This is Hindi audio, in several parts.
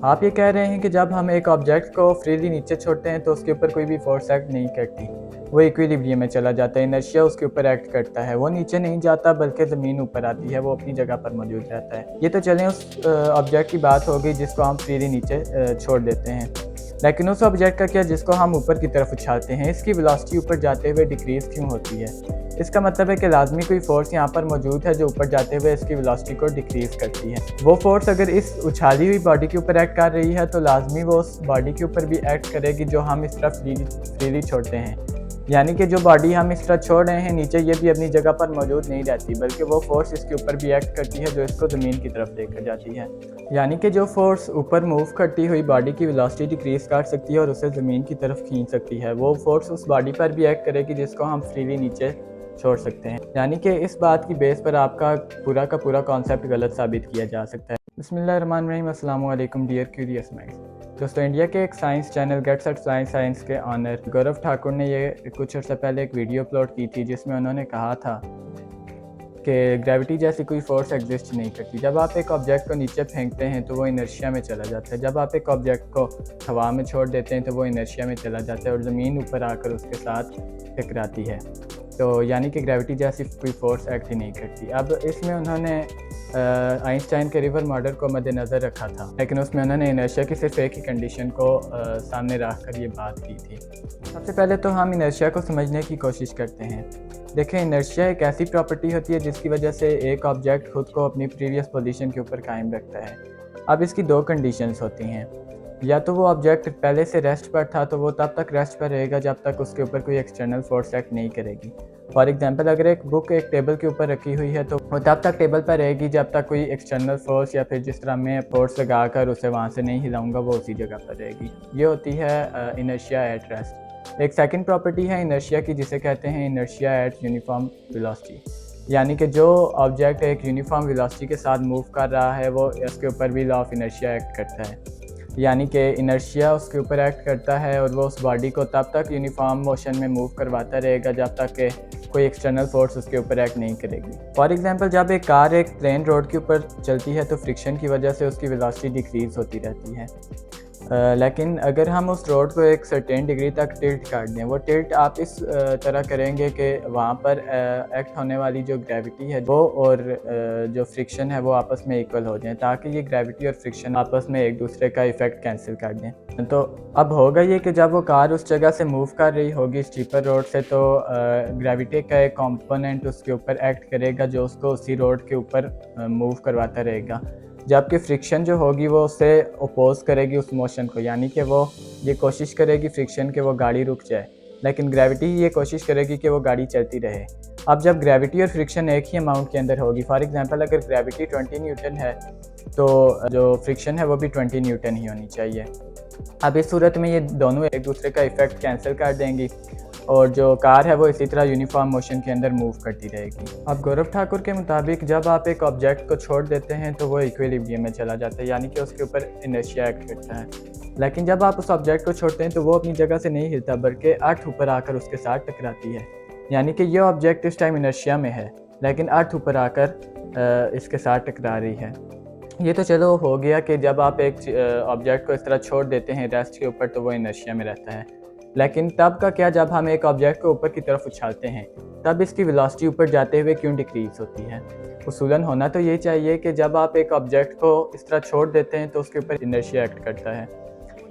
आप ये कह रहे हैं कि जब हम एक ऑब्जेक्ट को फ्रीली नीचे छोड़ते हैं तो उसके ऊपर कोई भी फोर्स एक्ट नहीं करती, वो इक्विलिब्रियम में चला जाता है, इनर्शिया उसके ऊपर एक्ट करता है, वो नीचे नहीं जाता बल्कि ज़मीन ऊपर आती है, वो अपनी जगह पर मौजूद रहता है। ये तो चलें उस ऑब्जेक्ट की बात हो गई जिसको हम फ्रीली नीचे छोड़ देते हैं, लेकिन उस ऑब्जेक्ट का क्या जिसको हम ऊपर की तरफ उछालते हैं, इसकी वेलोसिटी ऊपर जाते हुए डिक्रीज़ क्यों होती है? इसका मतलब है कि लाजमी कोई फ़ोर्स यहाँ पर मौजूद है जो ऊपर जाते हुए इसकी वेलोसिटी को डिक्रीज़ करती है। वो फ़ोर्स अगर इस उछाली हुई बॉडी के ऊपर एक्ट कर रही है तो लाजमी वो उस बॉडी के ऊपर भी एक्ट करेगी जो हम इस तरह फ्रीली छोड़ते हैं। यानी कि जो बॉडी हम इस तरह छोड़ रहे हैं नीचे, ये भी अपनी जगह पर मौजूद नहीं रहती बल्कि वो फोर्स इसके ऊपर भी एक्ट करती है जो इसको ज़मीन की तरफ लेकर जाती है। यानी कि जो फोर्स ऊपर मूव करती हुई बॉडी की वेलोसिटी डिक्रीज़ कर सकती है और उसे ज़मीन की तरफ खींच सकती है, वो फोर्स उस बॉडी पर भी एक्ट करेगी जिसको हम फ्रीली नीचे छोड़ सकते हैं। यानी कि इस बात की बेस पर आपका पूरा का पूरा कॉन्सेप्ट गलत साबित किया जा सकता है। बिस्मिल्लाहिर्रहमानिर्रहीम, अस्सलाम वालेकुम डियर क्यूरियस माइंड्स। दोस्तों, इंडिया के एक science channel gets at science के ऑनर गौरव ठाकुर ने ये कुछ अर्सा पहले एक वीडियो अपलोड की थी जिसमें उन्होंने कहा था कि ग्रेविटी जैसी कोई फोर्स एग्जिस्ट नहीं करती। जब आप एक ऑब्जेक्ट को नीचे फेंकते हैं तो वो इनर्शिया में चला जाता है, जब आप एक ऑब्जेक्ट को हवा में छोड़ देते हैं तो वो इनर्शिया में चला जाता है और ज़मीन ऊपर आकर उसके साथ टकराती है। तो यानी कि ग्रेविटी जैसी कोई फोर्स एक्ट ही नहीं करती। अब इसमें उन्होंने आइंस्टाइन के रिवर मॉडल को मद्देनज़र रखा था, लेकिन उसमें उन्होंने इनर्शिया की सिर्फ एक ही कंडीशन को सामने रख कर ये बात की थी। सबसे पहले तो हम इनर्शिया को समझने की कोशिश करते हैं। देखें, इनर्शिया एक ऐसी प्रॉपर्टी होती है जिसकी वजह से एक ऑब्जेक्ट खुद को अपनी प्रीवियस पोजीशन के ऊपर कायम रखता है। अब इसकी दो कंडीशंस होती हैं, या तो वो ऑब्जेक्ट पहले से रेस्ट पर था तो वो तब तक रेस्ट पर रहेगा जब तक उसके ऊपर कोई एक्सटर्नल फोर्स एक्ट नहीं करेगी। फॉर एग्जांपल, अगर एक बुक एक टेबल के ऊपर रखी हुई है तो वो तब तक टेबल पर रहेगी जब तक कोई एक्सटर्नल फोर्स या फिर जिस तरह मैं फोर्स लगाकर उसे वहाँ से नहीं हिलाऊंगा वो उसी जगह पर रहेगी। ये होती है इनर्शिया एट रेस्ट। एक सेकंड प्रॉपर्टी है इनर्शिया की जिसे कहते हैं इनर्शिया एट यूनिफॉर्म वेलोसिटी। यानी कि जो ऑब्जेक्ट एक यूनिफॉर्म वेलोसिटी के साथ मूव कर रहा है वो इसके ऊपर भी लॉ ऑफ इनर्शिया एक्ट करता है। यानी कि इनर्शिया उसके ऊपर एक्ट करता है और वो उस बॉडी को तब तक यूनिफॉर्म मोशन में मूव करवाता रहेगा जब तक कि कोई एक्सटर्नल फोर्स उसके ऊपर एक्ट नहीं करेगी। फॉर एग्जांपल, जब एक कार एक प्लेन रोड के ऊपर चलती है तो फ्रिक्शन की वजह से उसकी वेलोसिटी डिक्रीज़ होती रहती है। लेकिन अगर हम उस रोड को एक सर्टेन डिग्री तक टिल्ट कर दें, वो टिल्ट आप इस तरह करेंगे कि वहाँ पर एक्ट होने वाली जो ग्रेविटी है वो और जो फ्रिक्शन है वो आपस में इक्वल हो जाएं, ताकि ये ग्रेविटी और फ्रिक्शन आपस में एक दूसरे का इफ़ेक्ट कैंसिल कर दें। तो अब होगा ये कि जब वो कार उस जगह से मूव कर रही होगी स्टीपर रोड से, तो ग्रेविटी का एक कंपोनेंट उसके ऊपर एक्ट करेगा जो उसको उसी रोड के ऊपर मूव करवाता रहेगा, जबकि फ्रिक्शन जो होगी वो उससे अपोज करेगी उस मोशन को। यानी कि वो ये कोशिश करेगी फ्रिक्शन कि वो गाड़ी रुक जाए, लेकिन ग्रेविटी ये कोशिश करेगी कि वो गाड़ी चलती रहे। अब जब ग्रेविटी और फ्रिक्शन एक ही अमाउंट के अंदर होगी, फॉर एग्जांपल अगर ग्रेविटी 20 न्यूटन है तो जो फ्रिक्शन है वो भी 20 न्यूटन ही होनी चाहिए। अब इस सूरत में ये दोनों एक दूसरे का इफ़ेक्ट कैंसिल कर देंगी और जो कार है वो इसी तरह यूनिफॉर्म मोशन के अंदर मूव करती रहेगी। अब गौरव ठाकुर के मुताबिक जब आप एक ऑब्जेक्ट को छोड़ देते हैं तो वो इक्विलिब्रियम में चला जाता है, यानी कि उसके ऊपर इनर्शिया एक्ट करता है। लेकिन जब आप उस ऑब्जेक्ट को छोड़ते हैं तो वो अपनी जगह से नहीं हिलता बल्कि अर्थ ऊपर आकर उसके साथ टकराती है। यानी कि ये ऑब्जेक्ट इस टाइम इनर्शिया में है लेकिन अर्थ ऊपर आकर इसके साथ टकरा रही है। ये तो चलो हो गया कि जब आप एक ऑब्जेक्ट को इस तरह छोड़ देते हैं रेस्ट के ऊपर तो वो इनर्शिया में रहता है। लेकिन तब का क्या, जब हम एक ऑब्जेक्ट को ऊपर की तरफ उछालते हैं तब इसकी वेलोसिटी ऊपर जाते हुए क्यों डिक्रीज़ होती है? उसूलन होना तो ये चाहिए कि जब आप एक ऑब्जेक्ट को इस तरह छोड़ देते हैं तो उसके ऊपर इनर्शिया एक्ट करता है।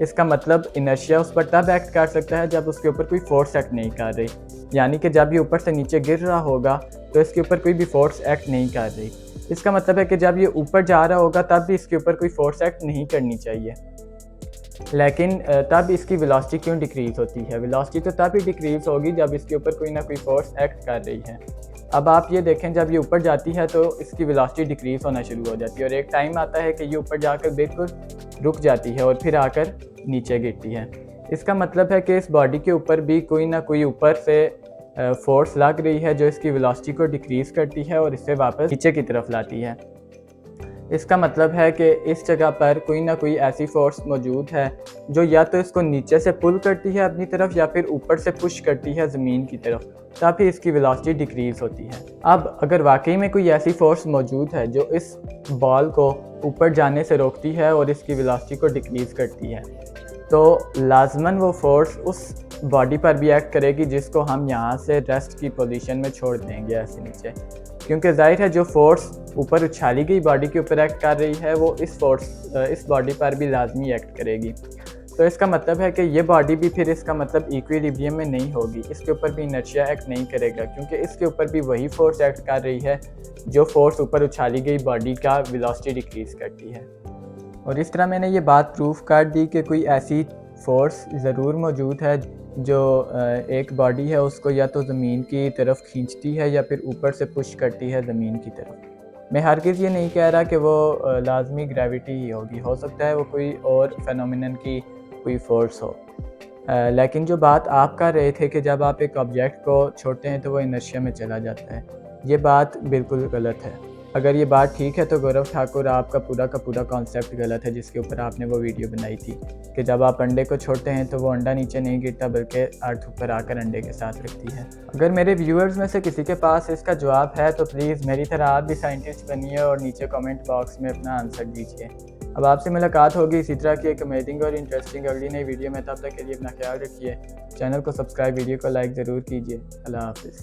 इसका मतलब इनर्शिया उस पर तब एक्ट कर सकता है जब उसके ऊपर कोई फोर्स एक्ट नहीं कर रही। यानी कि जब ये ऊपर से नीचे गिर रहा होगा तो इसके ऊपर कोई भी फोर्स एक्ट नहीं कर रही। इसका मतलब है कि जब ये ऊपर जा रहा होगा तब भी इसके ऊपर कोई फोर्स एक्ट नहीं करनी चाहिए। लेकिन तब इसकी वेलोसिटी क्यों डिक्रीज़ होती है? वेलोसिटी तो तब ही डिक्रीज़ होगी जब इसके ऊपर कोई ना कोई फोर्स एक्ट कर रही है। अब आप ये देखें, जब ये ऊपर जाती है तो इसकी वेलोसिटी डिक्रीज़ होना शुरू हो जाती है और एक टाइम आता है कि ये ऊपर जाकर बिल्कुल रुक जाती है और फिर आकर नीचे गिरती है। इसका मतलब है कि इस बॉडी के ऊपर भी कोई ना कोई ऊपर से फोर्स लग रही है जो इसकी वेलोसिटी को डिक्रीज़ करती है और इसे वापस नीचे की तरफ लाती है। इसका मतलब है कि इस जगह पर कोई ना कोई ऐसी फोर्स मौजूद है जो या तो इसको नीचे से पुल करती है अपनी तरफ या फिर ऊपर से पुश करती है ज़मीन की तरफ, ताकि इसकी वेलोसिटी डिक्रीज़ होती है। अब अगर वाकई में कोई ऐसी फोर्स मौजूद है जो इस बॉल को ऊपर जाने से रोकती है और इसकी वेलोसिटी को डिक्रीज़ करती है, तो लाजमन वो फोर्स उस बॉडी पर भी एक्ट करेगी जिसको हम यहाँ से रेस्ट की पोजीशन में छोड़ देंगे ऐसे नीचे, क्योंकि जाहिर है जो फोर्स ऊपर उछाली गई बॉडी के ऊपर एक्ट कर रही है वो इस बॉडी पर भी लाजमी एक्ट करेगी। तो इसका मतलब है कि ये बॉडी भी फिर इसका मतलब इक्विलिब्रियम में नहीं होगी, इसके ऊपर भी इनर्शिया एक्ट नहीं करेगा, क्योंकि इसके ऊपर भी वही फोर्स एक्ट कर रही है जो फोर्स ऊपर उछाली गई बॉडी का वेलोसिटी डिक्रीज़ करती है। और इस तरह मैंने ये बात प्रूफ कर दी कि कोई ऐसी फोर्स ज़रूर मौजूद है जो एक बॉडी है उसको या तो ज़मीन की तरफ खींचती है या फिर ऊपर से पुश करती है ज़मीन की तरफ। मैं हरगिज़ ये नहीं कह रहा कि वो लाजमी ग्रेविटी ही होगी, हो सकता है वो कोई और फेनोमेनन की कोई फोर्स हो। लेकिन जो बात आप कर रहे थे कि जब आप एक ऑब्जेक्ट को छोड़ते हैं तो वो इनर्शिया में चला जाता है, ये बात बिल्कुल गलत है। अगर ये बात ठीक है तो गौरव ठाकुर आपका का पूरा कॉन्सेप्ट गलत है जिसके ऊपर आपने वो वीडियो बनाई थी कि जब आप अंडे को छोड़ते हैं तो वो अंडा नीचे नहीं गिरता बल्कि अर्थ ऊपर आकर अंडे के साथ रखती है। अगर मेरे व्यूअर्स में से किसी के पास इसका जवाब है तो प्लीज़ मेरी तरह आप भी साइंटिस्ट बनिए और नीचे कमेंट बॉक्स में अपना आंसर दीजिए। अब आपसे मुलाकात होगी इसी तरह की एक अमेजिंग और इंटरेस्टिंग अगली नई वीडियो में। तब तक के लिए अपना ख्याल रखिए, चैनल को सब्सक्राइब, वीडियो को लाइक ज़रूर कीजिए। अल्लाह हाफिज़।